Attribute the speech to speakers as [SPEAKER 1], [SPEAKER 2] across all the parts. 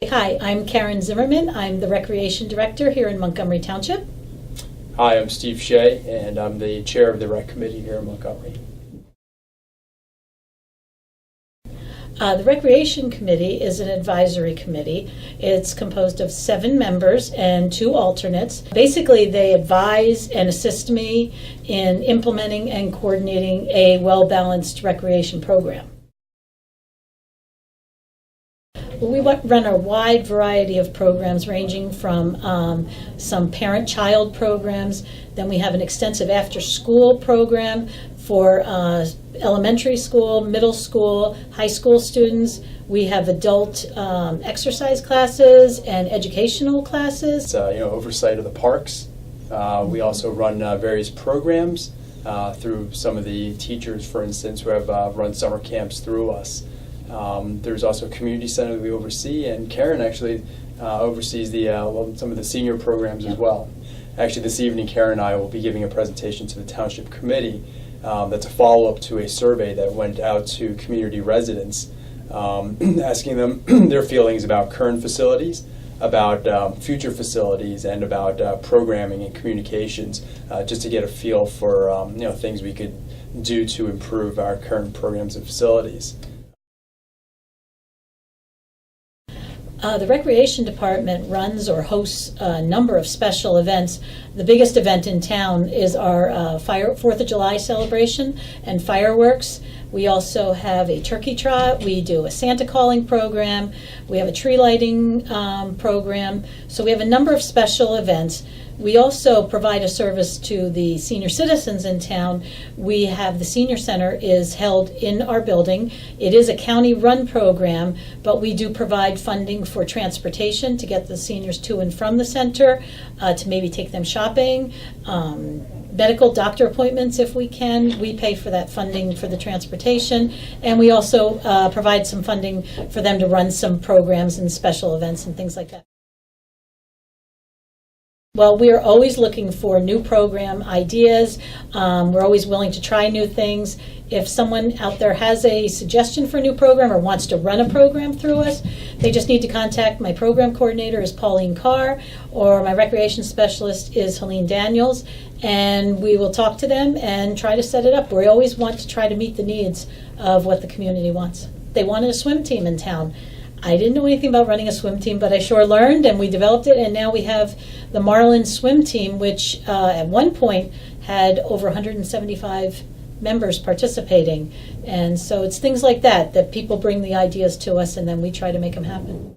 [SPEAKER 1] Hi, I'm Karen Zimmerman. I'm the Recreation Director here in Montgomery Township.
[SPEAKER 2] Hi, I'm Steve Shea, and I'm the Chair of the Rec Committee here in Montgomery.
[SPEAKER 1] The Recreation Committee is an advisory committee. It's composed of 7 members and 2 alternates. Basically, they advise and assist me in implementing and coordinating a well-balanced recreation program. We run a wide variety of programs ranging from some parent-child programs. Then we have an extensive after-school program for elementary school, middle school, high school students. We have adult exercise classes and educational classes.
[SPEAKER 2] It's oversight of the parks. We also run various programs through some of the teachers, for instance, who have run summer camps through us. There's also a community center that we oversee, and Karen actually oversees some of the senior programs as well. Actually, this evening, Karen and I will be giving a presentation to the Township Committee that's a follow-up to a survey that went out to community residents, asking them their feelings about current facilities, about future facilities, and about programming and communications, just to get a feel for things we could do to improve our current programs and facilities.
[SPEAKER 1] The Recreation Department runs or hosts a number of special events. The biggest event in town is our 4th of July celebration and fireworks. We also have a turkey trot. We do a Santa calling program. We have a tree lighting program. So we have a number of special events. We also provide a service to the senior citizens in town. We have the senior center is held in our building. It is a county-run program, but we do provide funding for transportation to get the seniors to and from the center, to maybe take them shopping, medical doctor appointments if we can. We pay for that funding for the transportation, and we also provide some funding for them to run some programs and special events and things like that. Well, we are always looking for new program ideas. We're always willing to try new things. If someone out there has a suggestion for a new program or wants to run a program through us, they just need to contact my program coordinator is Pauline Carr, or my recreation specialist is Helene Daniels, and we will talk to them and try to set it up. We always want to try to meet the needs of what the community wants. They wanted a swim team in town. I didn't know anything about running a swim team, but I sure learned, and we developed it, and now we have the Marlin swim team, which at one point had over 175 members participating. And so it's things like that people bring the ideas to us, and then we try to make them happen.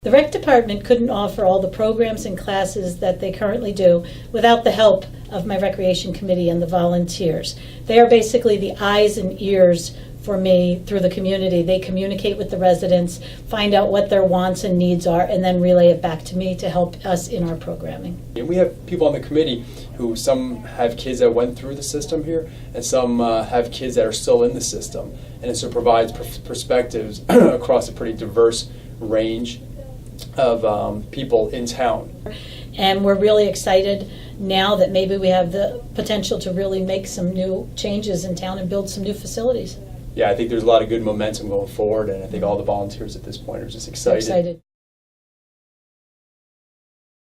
[SPEAKER 1] The rec department couldn't offer all the programs and classes that they currently do without the help of my recreation committee and the volunteers. They are basically the eyes and ears for me through the community. They communicate with the residents, find out what their wants and needs are, and then relay it back to me to help us in our programming.
[SPEAKER 2] We have people on the committee who some have kids that went through the system here, and some have kids that are still in the system. And it so provides perspectives across a pretty diverse range of people in town.
[SPEAKER 1] And we're really excited now that maybe we have the potential to really make some new changes in town and build some new facilities.
[SPEAKER 2] Yeah, I think there's a lot of good momentum going forward, and I think all the volunteers at this point are just excited.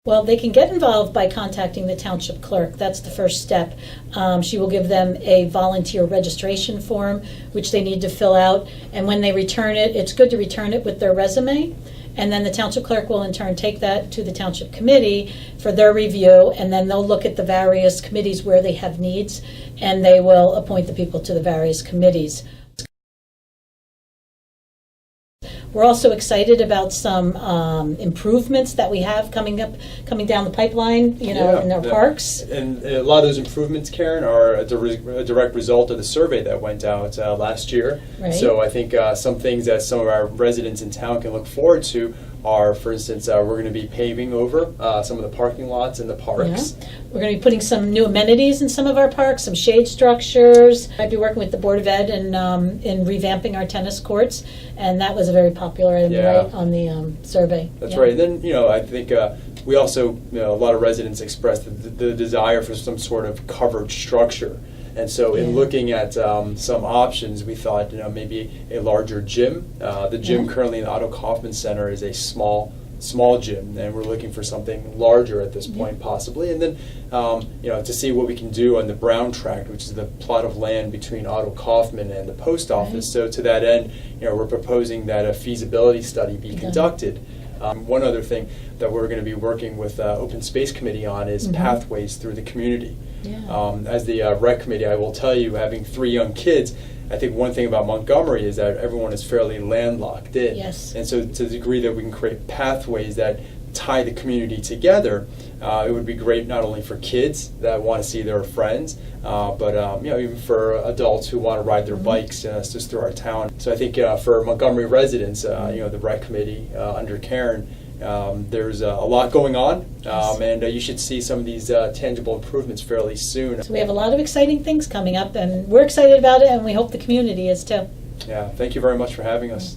[SPEAKER 1] Well, they can get involved by contacting the township clerk. That's the first step. She will give them a volunteer registration form, which they need to fill out. And when they return it, it's good to return it with their resume. And then the township clerk will in turn take that to the township committee for their review, and then they'll look at the various committees where they have needs, and they will appoint the people to the various committees. We're also excited about some improvements that we have coming down the pipeline, in our parks.
[SPEAKER 2] And a lot of those improvements, Karen, are a direct result of the survey that went out last year.
[SPEAKER 1] Right.
[SPEAKER 2] So I think some things that some of our residents in town can look forward to are, for instance, we're going to be paving over some of the parking lots in the parks.
[SPEAKER 1] Yeah. We're going to be putting some new amenities in some of our parks, some shade structures. I'd be working with the Board of Ed in revamping our tennis courts, and that was a very popular item right on the survey.
[SPEAKER 2] That's right. And then, I think we also, a lot of residents expressed the desire for some sort of covered structure. And so in
[SPEAKER 1] Yeah.
[SPEAKER 2] looking at some options, we thought, maybe a larger gym. The gym
[SPEAKER 1] Yeah.
[SPEAKER 2] currently in the Otto Kaufman Center is a small gym, and we're looking for something larger at this point possibly. And then, to see what we can do on the Brown Tract, which is the plot of land between Otto Kaufman and the post office. So to that end, we're proposing that a feasibility study be conducted. One other thing that we're going to be working with Open Space Committee on is pathways through the community.
[SPEAKER 1] Yeah.
[SPEAKER 2] As the rec committee, I will tell you, having 3 young kids, I think one thing about Montgomery is that everyone is fairly landlocked in.
[SPEAKER 1] Yes.
[SPEAKER 2] And so to the degree that we can create pathways that tie the community together, it would be great not only for kids that want to see their friends, but even for adults who want to ride their bikes just through our town. So I think for Montgomery residents, the rec committee under Karen, there's a lot going on, and you should see some of these tangible improvements fairly soon.
[SPEAKER 1] So we have a lot of exciting things coming up, and we're excited about it, and we hope the community is too.
[SPEAKER 2] Yeah, thank you very much for having us.